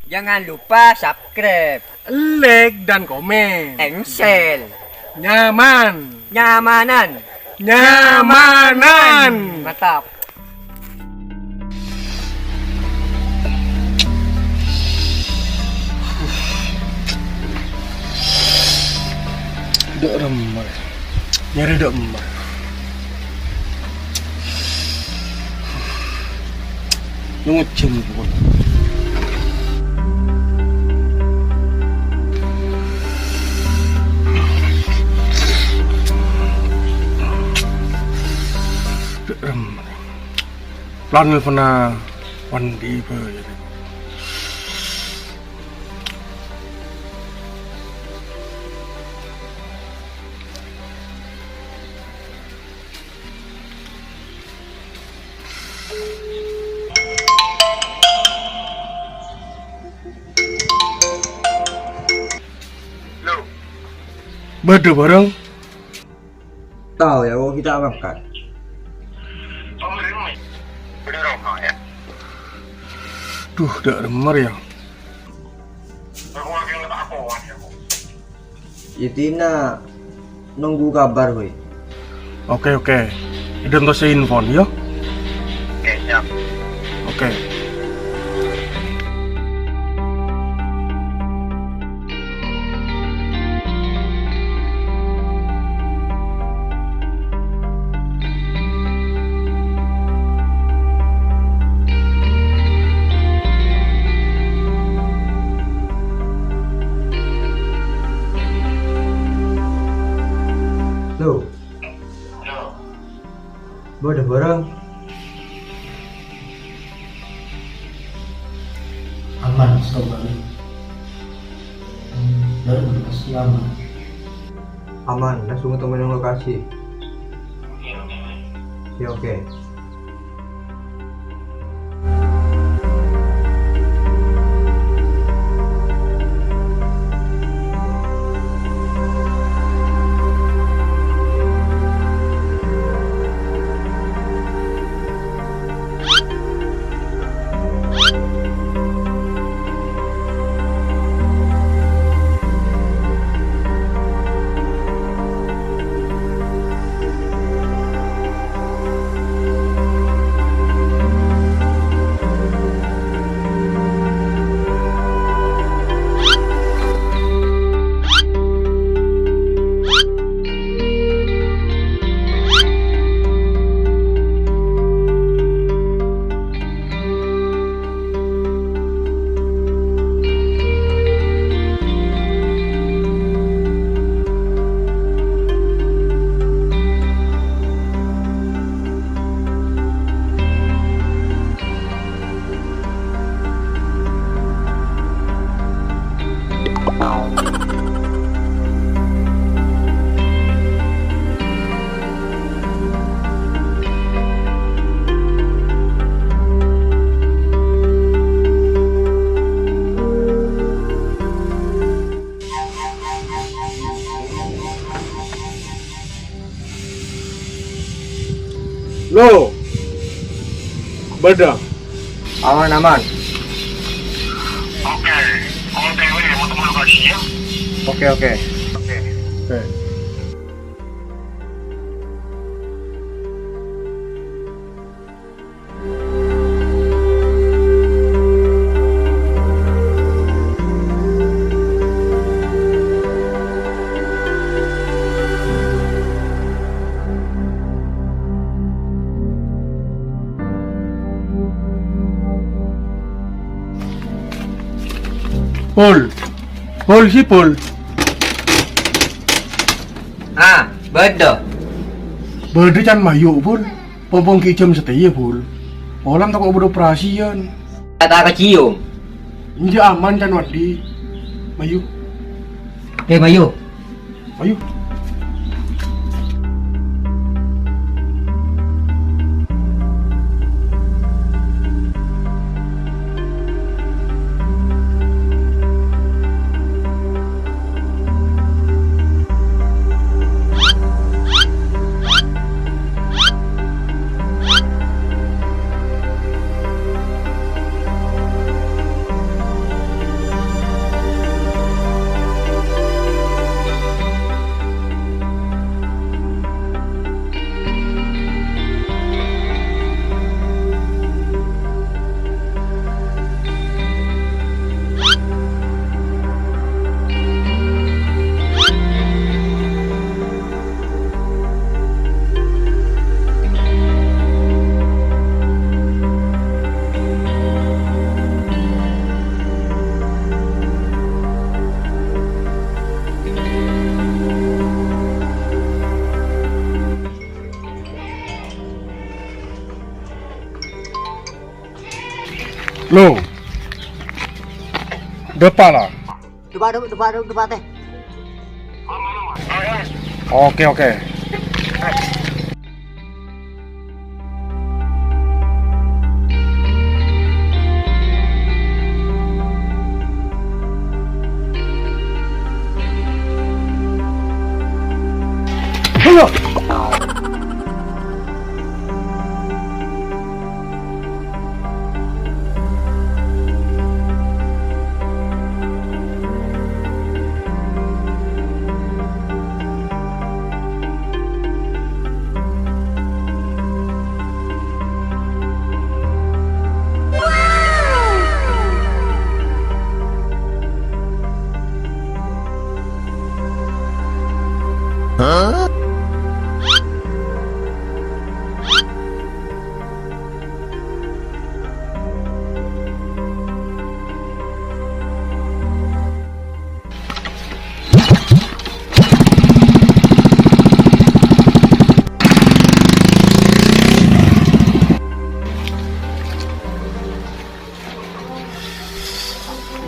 Jangan lupa subscribe, like dan komen. share. Nyaman. Nyamanan. Nyamanan. Mantap. Dek remar. Nyari dek remar. Nunggu jam pun. Dek remar. Plan pernah wandi apa ya? Bada bareng. Tahu ya, kalau kita makan. Duh, dak remar ya. Tina nunggu kabar gue. Oke. Identitas info ya. Oke. Loh. Udah bareng. Aman, sekali. Dari lokasi aman. Aman, langsung ketemu yang lokasi. Oke. Lo. Bada. Aman. Oke. Oke. Pol. Beda. Bada can mayu pul. Pompong kicam setia pul. Olam tak mau operasian. Kata kecium. Ini aman can wadi. Mayu. Mayu. Mayu. Depan lah. Depan teh. Oke. Ayo.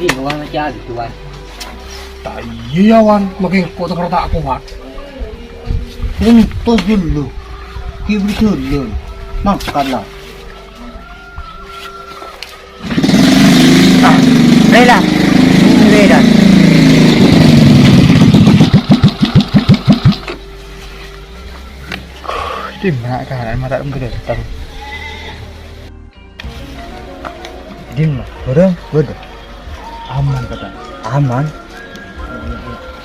Di ruang aja gitu kan. Tak iya wan, makin kok tak kuat. Untuk dulu. Kibri dulu. Makanlah. Rela. Rela. Dimana keadaan mata em gede tahu. Dimana? Bodoh. Aman kata. Aman.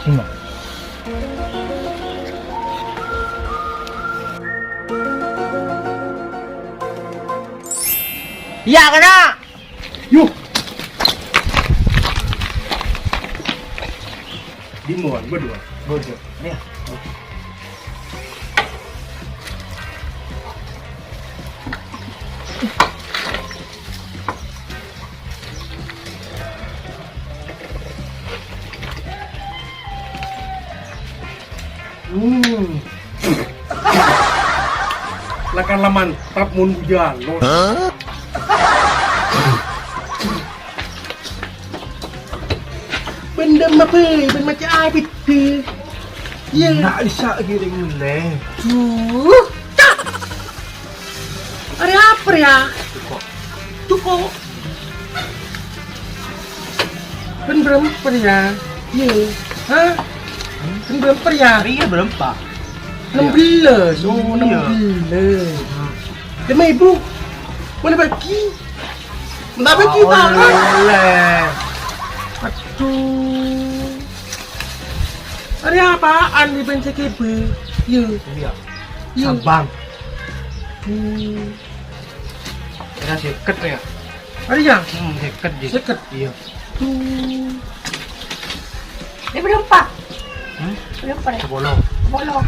Sima. Ya kena. Yuk. Dimana berdua? Bodoh. Ya. Lakan laman tap mun hujan. Benda apa? Benda macam apa itu? Ya. Nak bisa giring mulai. Ada apa ya? Tuko. Ben berapa ya? Ya. Hah? Ben berapa ya? Hari berapa? 16. Oh, Iya. 16. 5,000. Mana bagi? Mana bagi tangan? Boleh. Aduh. Ada apaan di bensin kebe? Ya. Iya. Ya. Sabang. Hmm. Ada seket ya? Ada ya? Seket di. Seket. Iya. Tuh. Dia berapa? Hmm? Berapa deh? Sebolong. Bolong.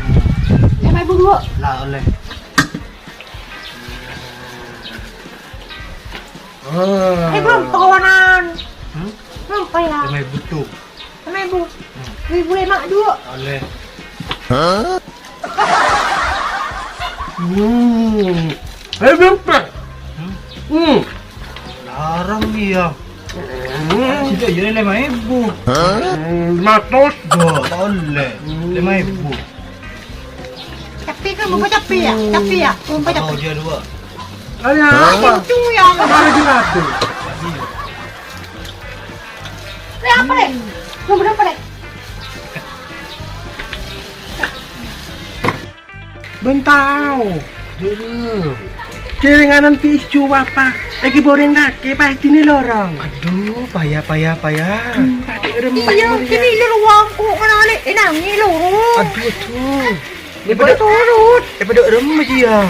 5,000 Lah oleh. Ah. belum kawanan. Hmm? Berapa ya? 5,000 tuh. 5,000. 1,502. Oleh. Ayo berapa? Larang dia. Sudah jadi 5,000. 500. Oleh. 5,000. Tapi kan mau tapi ya? Tapi ya? Mau Mau tapi. dia dua. Ada apa? Itu yang Ada di lado. Ini apa deh? Mau berapa deh? Bentau. Kiringanan tisu apa? Lagi boring kaki pasti nih lorong. Aduh, payah. Pati remah. Iya, kini lu ruangku mana nih? Ini lu. Aduh tuh. Boleh turut. Daripada remes dia.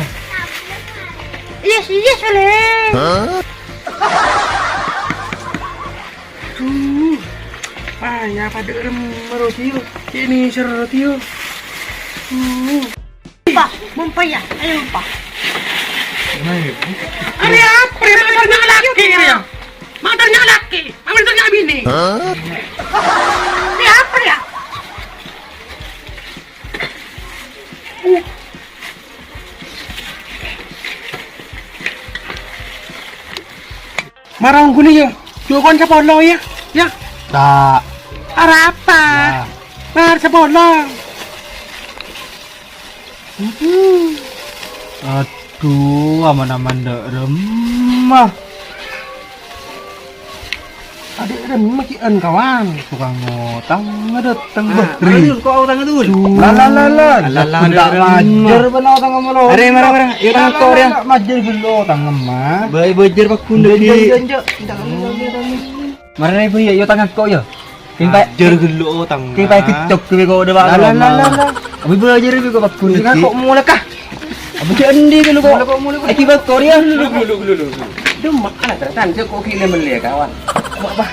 Yes, oleh. Ya pada roti ini seroti yo. Pak, mumpaya. Ayo, Pak. 5,000. Ada apa? Mantarnya laki ya. Mantarnya laki. Mantarnya bini. Ini apa ya? Marang guni yo. Yo kon kapolo ya. Ya. Tak. Arah apa? Nah, sebut lah. Aduh, aman-aman dak remah. Adik remah kian kawan. Tukang ngotang datang beri. Kau utang tu. Lah. Alah, Tak dak majer benar utang kamu. Are, marah. Ya utang kau dia. Tak majer dulu utang mah. Baik bejer bakun lagi. Mana ibu ya, yo tangan kau ya. Kimpai Jer gelo utang. kimpai kicok ke kau udah bawa. Lah. Abi belajar ibu kau bakun. Kan kok mulai kah? Abi endi dulu kau. Mulai. Akibat kau dia. Dulu. Dia makan tertan dia kok kile melia kawan. Bah,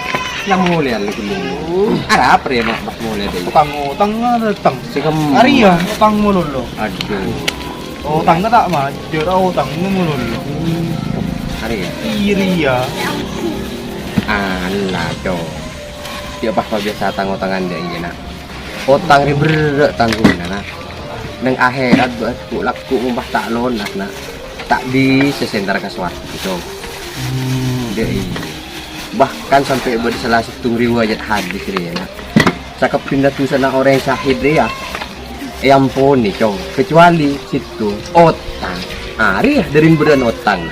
yang mulai dulu. Ada apa ya mak mulai deh. Tukang ngotang datang. Sikam. Hari ya utang mulu lo. Aduh. Utang tak majer, utang mulu lo. Hari ya. Iri ya. Alah do. Dia apa biasa tanggutangan dia ini nak. Utang riber tanggungan nak. Neng akhirat buat ku laku umpah tak lonak nak. Tak bisa sentar ke suatu gitu. Dia ini. Bahkan sampai bersalah satu riwayat hadis dia nak. Cakap pindah tu sana orang syahid dia. Ampun nih cong. Kecuali situ otang. Ari dari beran otang.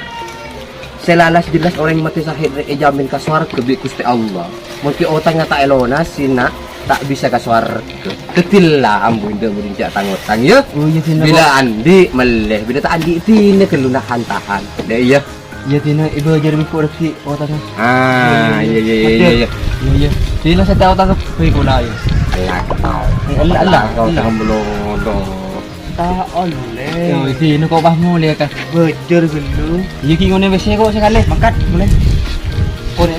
Selalas jelas orang yang mati syahid jamin ke swarga bi Gusti Allah. Mungkin otangnya tak elona sina tak bisa ke swarga. Ketilla ambun dia berincak tangotang ya. Oh iya tina. Bila andi meleh, bila tak andi tina kelunahan tahan. Dah iya. Ya tina ibu ajar ibu korupsi utang. Iya. Iya. Sila saya tahu tangkap pula ya. Allah kau tangan belum. Tak oleh. Yo sino kau bah mulai kah? Bejer gelo. Ya ki ngone wis kok sekali. Mangkat mulai. Kau ni